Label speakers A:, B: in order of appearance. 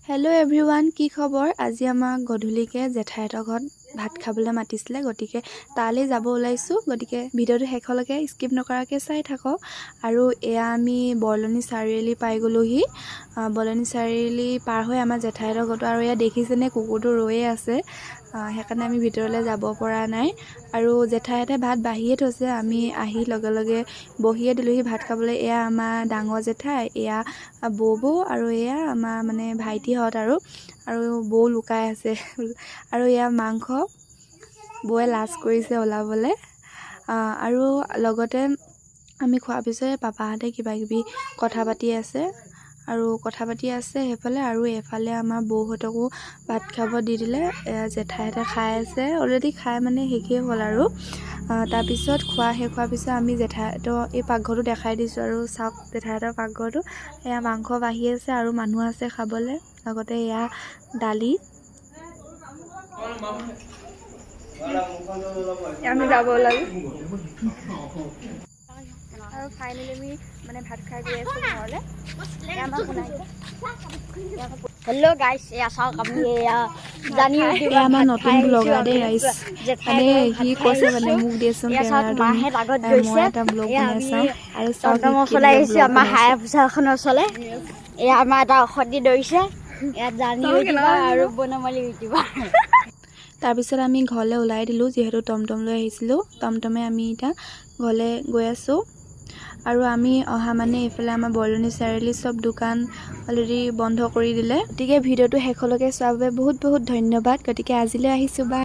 A: hello everyone की खबर আজি আমাক গধূলিকে জেঠাইহঁতৰ ঘৰত ভাত খাবলৈ মাতিছিলে গতিকে তালৈ যাব ওলাইছো গতিকে ভিডিওটো শেষলৈকে স্কিপ নকৰাকে চাই থাকক আৰু এয়া আমি বৰলনি চাৰিআলি পাই গলোহি বৰলনি চাৰিআলি পাৰ হৈ আমাৰ জেঠাইহঁতৰ ঘৰটো আৰু এয়া দেখিছেনে কুকুৰটো ৰৈয়ে আছে সেইকাৰণে আমি ভিতৰলৈ যাব পৰা নাই আৰু জেঠাইহঁতে ভাত বাঢ়িয়ে থৈছে আমি আহি লগে লগে বহিয়ে দিলোহি ভাত খাবলৈ এয়া আমাৰ ডাঙৰ জেঠাই এয়া বৌ আৰু এয়া আমাৰ মানে ভাইটিহঁত আৰু বৌ লুকাই আছে আৰু এয়া মাংস বৌয়ে লাজ কৰিছে ওলাবলৈ আৰু লগতে আমি খোৱাৰ পিছতে পাপাহঁতে কিবা কিবি কথা পাতি আছে সেইফালে আৰু এফালে আমাৰ বৌহঁতকো ভাত খাব দি দিলে জেঠাইহঁতে খাই আছে অলৰেডি খাই মানে শেষেই হ'ল আৰু তাৰপিছত খোৱা শেষ হোৱাৰ পিছত আমি জেঠাইহঁতৰ এই পাকঘৰটো দেখাই দিছোঁ আৰু চাওক জেঠাইহঁতৰ পাকঘৰটো এয়া মাংস বাঢ়ি আছে আৰু মানুহ আছে খাবলৈ লগতে এয়া দালি আমি যাব লাগে আৰু ফাইনেলি আমি মানে ভাত খাই গৈ আছোঁ ঘৰলৈ
B: हेलो गाइस या साल कमी या जानी
A: আমাৰ নতুন ব্লগাৰ দেই গাইস মানে হি কৈছে মানে মোক দিয়েছোন কেমেৰাটো
B: মাহে লাগত
A: মই
B: গৈছে
A: এটা ব্লগ বনাই চাম আৰু
B: টমটম চলাই আহিছে আমাৰ হায়া পুছাখনৰ চলে এয়া আমাৰ এটা ঔষধি দৰিছে ইয়াত জানি উঠিবা আৰু বনমালি উঠিবা
A: তাৰপিছত আমি ঘৰলৈ ওলাই দিলোঁ যিহেতু টমটম লৈ আহিছিলোঁ টমটমে আমি এতিয়া ঘৰলৈ গৈ আছোঁ আৰু আমি অহা মানে এইফালে আমাৰ বৰলনি চাৰিআলি চব দোকান অলৰেডি বন্ধ কৰি দিলে গতিকে ভিডিঅ'টো শেষলৈকে চোৱাৰ বাবে বহুত বহুত ধন্যবাদ গতিকে আজিলৈ আহিছোঁ বা